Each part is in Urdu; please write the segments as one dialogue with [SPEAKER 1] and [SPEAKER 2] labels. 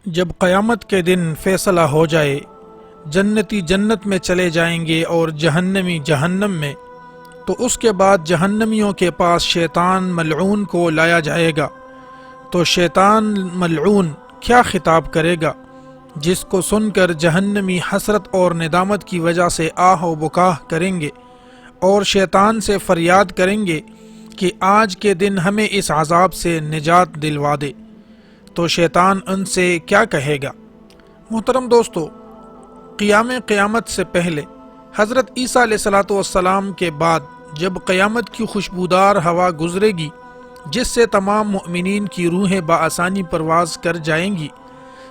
[SPEAKER 1] جب قیامت کے دن فیصلہ ہو جائے، جنتی جنت میں چلے جائیں گے اور جہنمی جہنم میں، تو اس کے بعد جہنمیوں کے پاس شیطان ملعون کو لایا جائے گا۔ تو شیطان ملعون کیا خطاب کرے گا، جس کو سن کر جہنمی حسرت اور ندامت کی وجہ سے آہ و بکاہ کریں گے اور شیطان سے فریاد کریں گے کہ آج کے دن ہمیں اس عذاب سے نجات دلوا دے۔ تو شیطان ان سے کیا کہے گا؟ محترم دوستو، قیامت سے پہلے حضرت عیسیٰ علیہ السلام کے بعد جب قیامت کی خوشبودار ہوا گزرے گی جس سے تمام مؤمنین کی روحیں بآسانی پرواز کر جائیں گی،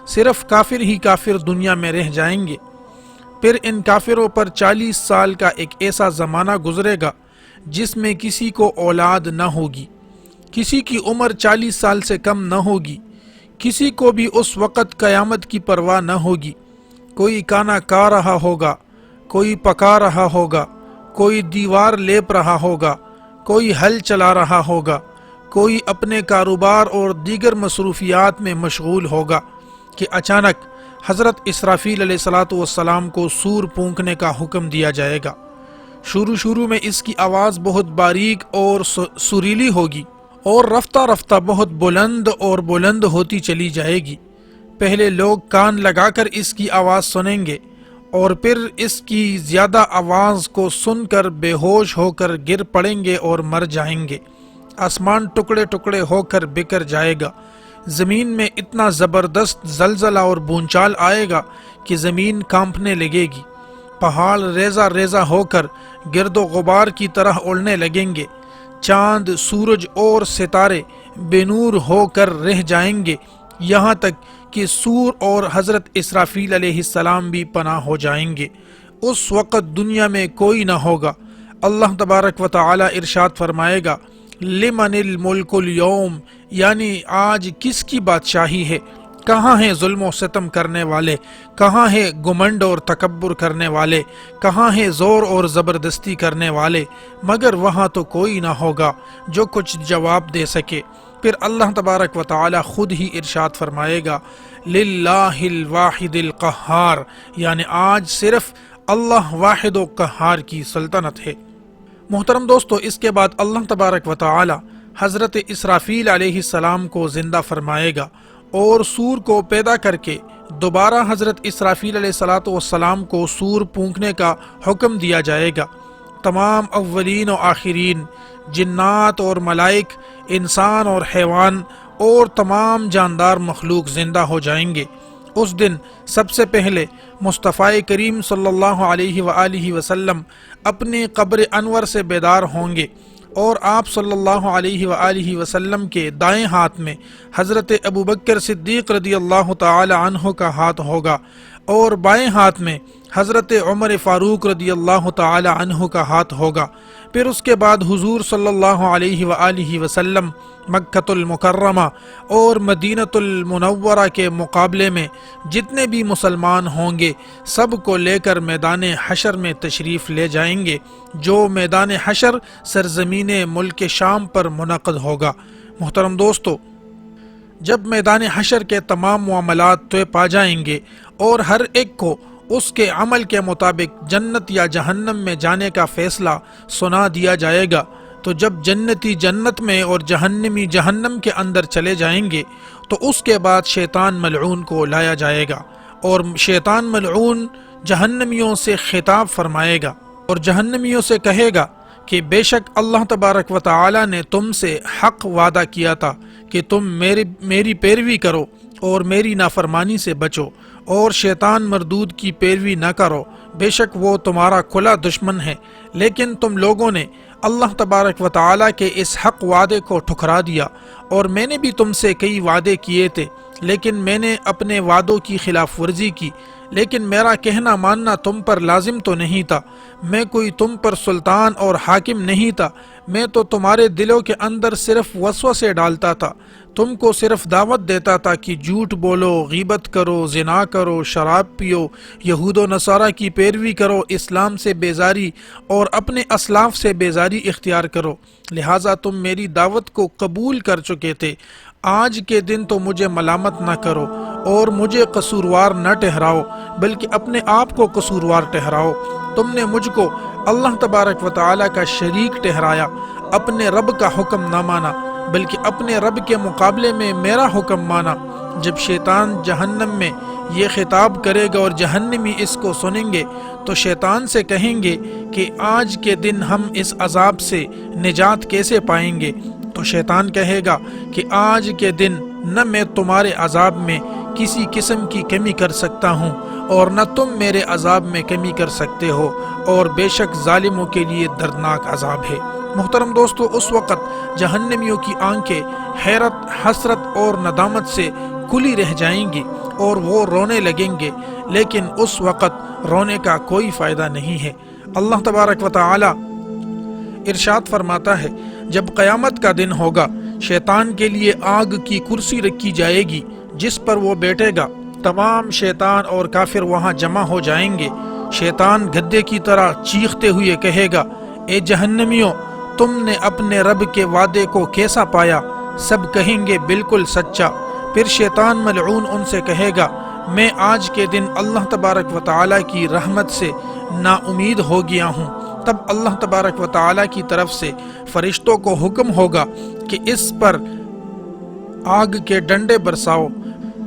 [SPEAKER 1] صرف کافر ہی کافر دنیا میں رہ جائیں گے۔ پھر ان کافروں پر 40 سال کا ایک ایسا زمانہ گزرے گا جس میں کسی کو اولاد نہ ہوگی، کسی کی عمر 40 سال سے کم نہ ہوگی، کسی کو بھی اس وقت قیامت کی پرواہ نہ ہوگی۔ کوئی کانا کا رہا ہوگا، کوئی پکا رہا ہوگا، کوئی دیوار لیپ رہا ہوگا، کوئی ہل چلا رہا ہوگا، کوئی اپنے کاروبار اور دیگر مصروفیات میں مشغول ہوگا کہ اچانک حضرت اسرافیل علیہ السلام کو سور پھونکنے کا حکم دیا جائے گا۔ شروع میں اس کی آواز بہت باریک اور سریلی ہوگی اور رفتہ رفتہ بہت بلند ہوتی چلی جائے گی۔ پہلے لوگ کان لگا کر اس کی آواز سنیں گے اور پھر اس کی زیادہ آواز کو سن کر بے ہوش ہو کر گر پڑیں گے اور مر جائیں گے۔ آسمان ٹکڑے ٹکڑے ہو کر بکھر جائے گا، زمین میں اتنا زبردست زلزلہ اور بونچال آئے گا کہ زمین کانپنے لگے گی، پہاڑ ریزہ ریزہ ہو کر گرد و غبار کی طرح اڑنے لگیں گے، چاند، سورج اور ستارے بے نور ہو کر رہ جائیں گے، یہاں تک کہ سور اور حضرت اسرافیل علیہ السلام بھی پناہ ہو جائیں گے۔ اس وقت دنیا میں کوئی نہ ہوگا۔ اللہ تبارک و تعالی ارشاد فرمائے گا، لمن الملک اليوم، یعنی آج کس کی بادشاہی ہے؟ کہاں ہیں ظلم و ستم کرنے والے؟ کہاں ہے گمنڈ اور تکبر کرنے والے؟ کہاں ہے زور اور زبردستی کرنے والے؟ مگر وہاں تو کوئی نہ ہوگا جو کچھ جواب دے سکے۔ پھر اللہ تبارک و تعالی خود ہی ارشاد فرمائے گا، للہ الواحد القہار، یعنی آج صرف اللہ واحد و قہار کی سلطنت ہے۔ محترم دوستو، اس کے بعد اللہ تبارک و تعالی حضرت اسرافیل علیہ السلام کو زندہ فرمائے گا اور سور کو پیدا کر کے دوبارہ حضرت اسرافیل علیہ السلام کو سور پھونکنے کا حکم دیا جائے گا۔ تمام اولین و آخرین، جنات اور ملائک، انسان اور حیوان اور تمام جاندار مخلوق زندہ ہو جائیں گے۔ اس دن سب سے پہلے مصطفیٰ کریم صلی اللہ علیہ وآلہ وسلم اپنی قبر انور سے بیدار ہوں گے اور آپ صلی اللہ علیہ وآلہ وسلم کے دائیں ہاتھ میں حضرت ابوبکر صدیق رضی اللہ تعالی عنہ کا ہاتھ ہوگا اور بائیں ہاتھ میں حضرت عمر فاروق رضی اللہ تعالی عنہ کا ہاتھ ہوگا۔ پھر اس کے بعد حضور صلی اللہ علیہ وآلہ وسلم مکۃ المکرمہ اور مدینۃ المنورہ کے مقابلے میں جتنے بھی مسلمان ہوں گے سب کو لے کر میدان حشر میں تشریف لے جائیں گے، جو میدان حشر سرزمین ملک شام پر منعقد ہوگا۔ محترم دوستو، جب میدان حشر کے تمام معاملات طے پا جائیں گے اور ہر ایک کو اس کے عمل کے مطابق جنت یا جہنم میں جانے کا فیصلہ سنا دیا جائے گا، تو جب جنتی جنت میں اور جہنمی جہنم کے اندر چلے جائیں گے تو اس کے بعد شیطان ملعون کو لایا جائے گا اور شیطان ملعون جہنمیوں سے خطاب فرمائے گا اور جہنمیوں سے کہے گا کہ بے شک اللہ تبارک و تعالی نے تم سے حق وعدہ کیا تھا کہ تم میری پیروی کرو اور میری نافرمانی سے بچو اور شیطان مردود کی پیروی نہ کرو، بے شک وہ تمہارا کھلا دشمن ہے، لیکن تم لوگوں نے اللہ تبارک و تعالی کے اس حق وعدے کو ٹھکرا دیا اور میں نے بھی تم سے کئی وعدے کیے تھے لیکن میں نے اپنے وعدوں کی خلاف ورزی کی، لیکن میرا کہنا ماننا تم پر لازم تو نہیں تھا، میں کوئی تم پر سلطان اور حاکم نہیں تھا، میں تو تمہارے دلوں کے اندر صرف وسوسے ڈالتا تھا، تم کو صرف دعوت دیتا تھا کہ جھوٹ بولو، غیبت کرو، زنا کرو، شراب پیو، یہود و نصارہ کی پیروی کرو، اسلام سے بیزاری اور اپنے اسلاف سے بیزاری اختیار کرو، لہٰذا تم میری دعوت کو قبول کر چکے تھے۔ آج کے دن تو مجھے ملامت نہ کرو اور مجھے قصوروار نہ ٹھہراؤ، بلکہ اپنے آپ کو قصوروار ٹھہراؤ۔ تم نے مجھ کو اللہ تبارک و تعالیٰ کا شریک ٹھہرایا، اپنے رب کا حکم نہ مانا بلکہ اپنے رب کے مقابلے میں میرا حکم مانا۔ جب شیطان جہنم میں یہ خطاب کرے گا اور جہنمی اس کو سنیں گے تو شیطان سے کہیں گے کہ آج کے دن ہم اس عذاب سے نجات کیسے پائیں گے؟ تو شیطان کہے گا کہ آج کے دن نہ میں تمہارے عذاب میں کسی قسم کی کمی کر سکتا ہوں اور نہ تم میرے عذاب میں کمی کر سکتے ہو، اور بے شک ظالموں کے لیے دردناک عذاب ہے۔ محترم دوستو، اس وقت جہنمیوں کی آنکھیں حیرت، حسرت اور ندامت سے کھلی رہ جائیں گی اور وہ رونے لگیں گے، لیکن اس وقت رونے کا کوئی فائدہ نہیں ہے۔ اللہ تبارک و تعالی ارشاد فرماتا ہے، جب قیامت کا دن ہوگا شیطان کے لیے آگ کی کرسی رکھی جائے گی جس پر وہ بیٹھے گا، تمام شیطان اور کافر وہاں جمع ہو جائیں گے۔ شیطان گدھے کی طرح چیختے ہوئے کہے گا، اے جہنمیوں، تم نے اپنے رب کے وعدے کو کیسا پایا؟ سب کہیں گے بالکل سچا۔ پھر شیطان ملعون ان سے کہے گا، میں آج کے دن اللہ تبارک و تعالیٰ کی رحمت سے نا امید ہو گیا ہوں۔ تب اللہ تبارک و تعالیٰ کی طرف سے فرشتوں کو حکم ہوگا کہ اس پر آگ کے ڈنڈے برساؤ،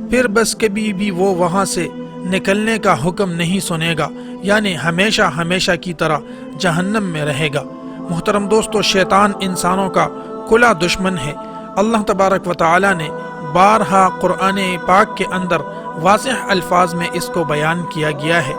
[SPEAKER 1] پھر بس کبھی بھی وہ وہاں سے نکلنے کا حکم نہیں سنے گا، یعنی ہمیشہ ہمیشہ کی طرح جہنم میں رہے گا۔ محترم دوستو، شیطان انسانوں کا کھلا دشمن ہے۔ اللہ تبارک و تعالیٰ نے بارہا قرآن پاک کے اندر واضح الفاظ میں اس کو بیان کیا گیا ہے،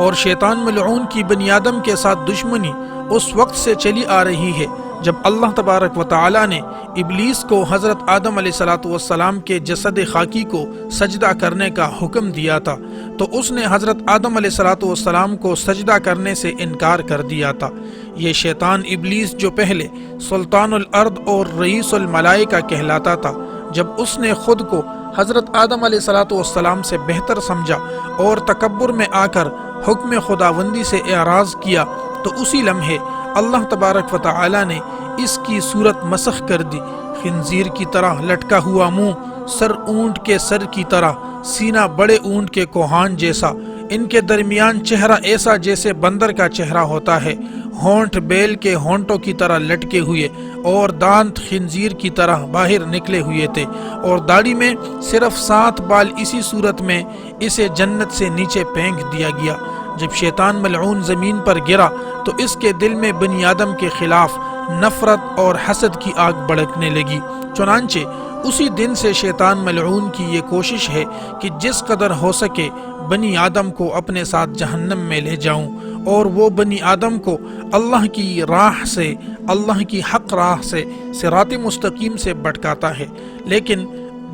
[SPEAKER 1] اور شیطان ملعون کی بنی آدم کے ساتھ دشمنی اس وقت سے چلی آ رہی ہے جب اللہ تبارک و تعالیٰ نے ابلیس کو حضرت آدم علیہ السلام کے جسد خاکی کو سجدہ کرنے کا حکم دیا تھا، تو اس نے حضرت آدم علیہ السلام کو سجدہ کرنے سے انکار کر دیا تھا۔ یہ شیطان ابلیس جو پہلے سلطان الارض اور رئیس الملائکہ کہلاتا تھا، جب اس نے خود کو حضرت آدم علیہ السلام سے بہتر سمجھا اور تکبر میں آ کر حکم خداوندی سے اعراض کیا، تو اسی لمحے اللہ تبارک و تعالی نے اس کی صورت مسخ کر دی۔ خنزیر کی طرح لٹکا ہوا منہ، سر اونٹ کے سر کی طرح، سینہ بڑے اونٹ کے کوہان جیسا، ان کے درمیان چہرہ ایسا جیسے بندر کا چہرہ ہوتا ہے، ہونٹ بیل کے ہونٹوں کی طرح لٹکے ہوئے اور دانت خنزیر کی طرح باہر نکلے ہوئے تھے، اور داڑھی میں صرف 7 بال۔ اسی صورت میں اسے جنت سے نیچے پھینک دیا گیا۔ جب شیطان ملعون زمین پر گرا تو اس کے دل میں بنی آدم کے خلاف نفرت اور حسد کی آگ بھڑکنے لگی۔ چنانچہ اسی دن سے شیطان ملعون کی یہ کوشش ہے کہ جس قدر ہو سکے بنی آدم کو اپنے ساتھ جہنم میں لے جاؤں، اور وہ بنی آدم کو اللہ کی راہ سے، اللہ کی حق راہ سے، صراط مستقیم سے بھٹکاتا ہے۔ لیکن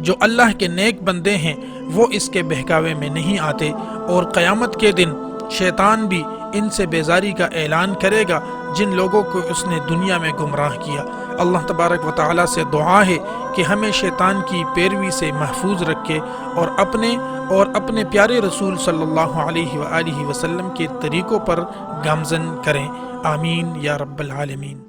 [SPEAKER 1] جو اللہ کے نیک بندے ہیں وہ اس کے بہکاوے میں نہیں آتے، اور قیامت کے دن شیطان بھی ان سے بیزاری کا اعلان کرے گا جن لوگوں کو اس نے دنیا میں گمراہ کیا۔ اللہ تبارک و تعالیٰ سے دعا ہے کہ ہمیں شیطان کی پیروی سے محفوظ رکھے اور اپنے پیارے رسول صلی اللہ علیہ وآلہ وسلم کے طریقوں پر گامزن کریں۔ آمین یا رب العالمین۔